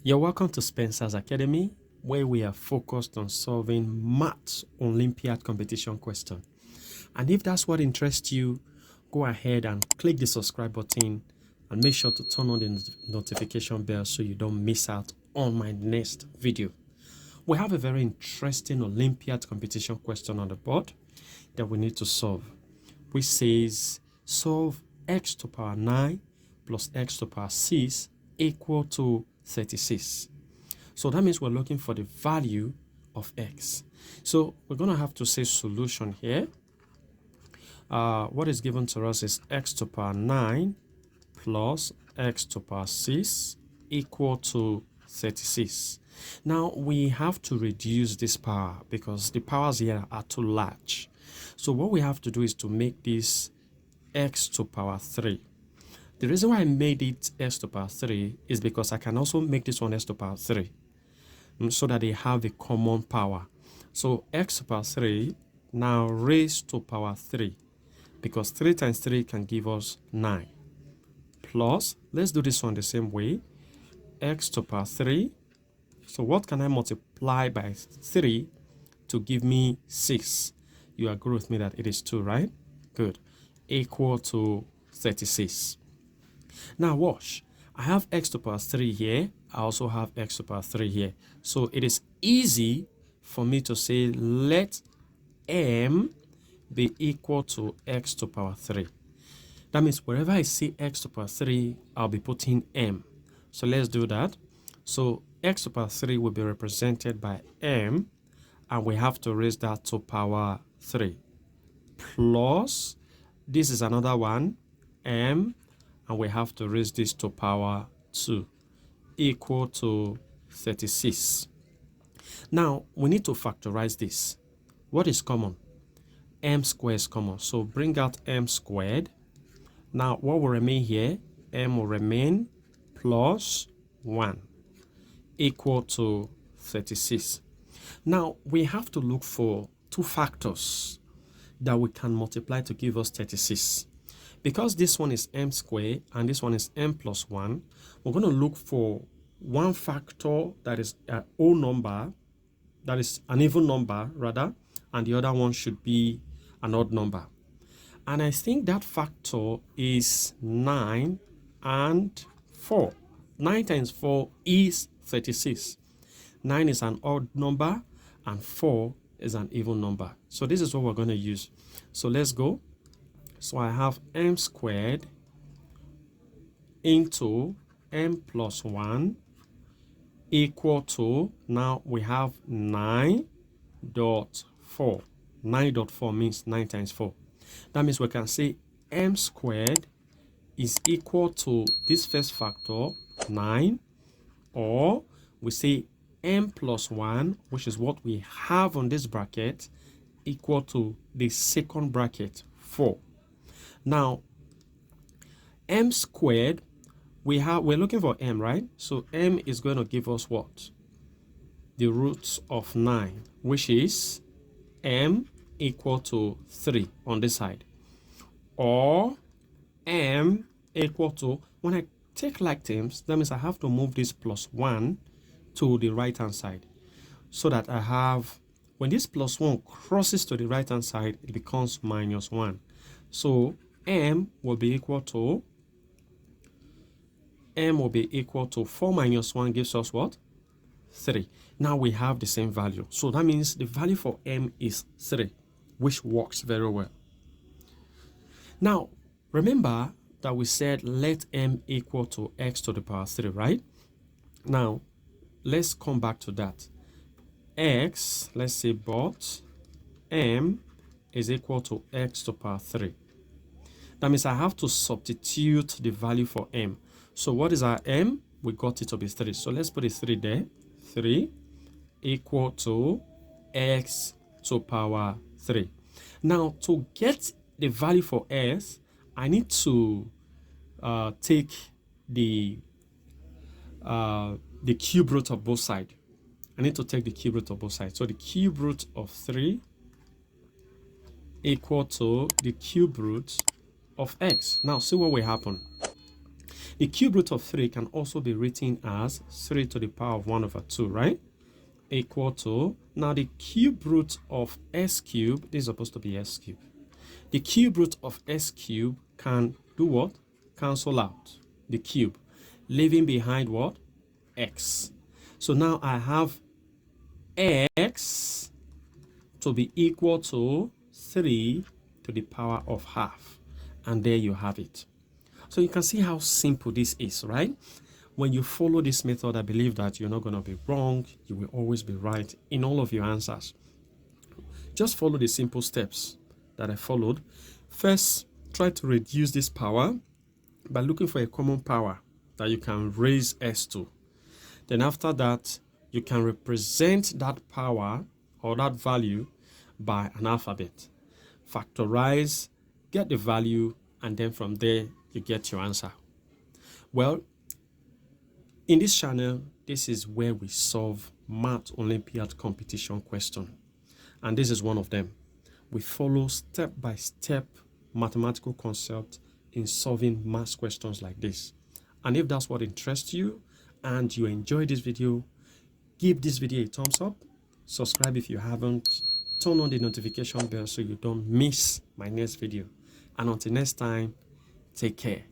You're welcome to Spencer's Academy, where we are focused on solving maths Olympiad competition questions. And if that's what interests you, go ahead and click the subscribe button and make sure to turn on the notification bell so you don't miss out on my next video. We have a very interesting Olympiad competition question on the board that we need to solve, which says solve x to power 9 plus x to power 6 equal to 36. So that means we're looking for the value of x. So we're going to have to say solution here. What is given to us is x to power 9 plus x to power 6 equal to 36. Now we have to reduce this power because the powers here are too large. So what we have to do is to make this x to power 3. The reason why I made it x to power 3 is because I can also make this one x to power 3 so that they have a common power. So x to power 3 now raised to power 3 because 3 times 3 can give us 9 plus, let's do this one the same way, x to power 3. So what can I multiply by 3 to give me 6? You agree with me that it is 2, right? Good. Equal to 36. Now watch. I have x to power 3 here. I also have x to power 3 here. So it is easy for me to say let m be equal to x to power 3. That means wherever I see x to power 3, I'll be putting m. So let's do that. So x to power 3 will be represented by m, and we have to raise that to power 3. Plus, this is another one, m, and we have to raise this to power 2, equal to 36. Now, we need to factorize this. What is common? M squared is common. So bring out m squared. Now, what will remain here? M will remain plus 1 equal to 36. Now, we have to look for two factors that we can multiply to give us 36. Because this one is m squared and this one is m plus 1, we're going to look for one factor that is an whole number, that is an even number rather, and the other one should be an odd number. And I think that factor is 9 and 4. 9 times 4 is 36. 9 is an odd number and 4 is an even number. So this is what we're going to use. So let's go. So I have m squared into m plus 1 equal to, now we have 9.4. 9.4 means 9 times 4. That means we can say m squared is equal to this first factor, 9, or we say m plus 1, which is what we have on this bracket, equal to the second bracket, 4. Now, m squared, we're looking for m, right? So m is going to give us what? The roots of 9, which is m equal to 3 on this side. Or m equal to, when I take like terms, that means I have to move this plus 1 to the right hand side. So that I have, when this plus 1 crosses to the right hand side, it becomes minus 1. So m will be equal to 4 minus 1 gives us what? 3. Now we have the same value. So that means the value for m is 3, which works very well. Now, remember that we said let m equal to x to the power 3, right? Now, let's come back to that. X, let's say but m is equal to x to the power 3. That means I have to substitute the value for m. So what is our m? We got it to be 3. So let's put a 3 there. 3 equal to x to power 3. Now, to get the value for s, I need to take the cube root of both sides. I need to take the cube root of both sides. So the cube root of 3 equal to the cube root of x. Now, see what will happen. The cube root of 3 can also be written as 3 to the power of 1 over 2, right? Equal to, now the cube root of s cube, this is supposed to be s cube. The cube root of s cube can do what? Cancel out the cube, leaving behind what? X. So now I have x to be equal to 3 to the power of half. And there you have it. So you can see how simple this is, right? When you follow this method, I believe that you're not going to be wrong. You will always be right in all of your answers. Just follow the simple steps that I followed. First, try to reduce this power by looking for a common power that you can raise s to. Then after that, you can represent that power or that value by an alphabet. Factorize, get the value, and then from there, you get your answer. Well, in this channel, this is where we solve Math Olympiad competition question. And this is one of them. We follow step-by-step mathematical concept in solving math questions like this. And if that's what interests you and you enjoy this video, give this video a thumbs up, subscribe if you haven't, turn on the notification bell so you don't miss my next video. And until next time, take care.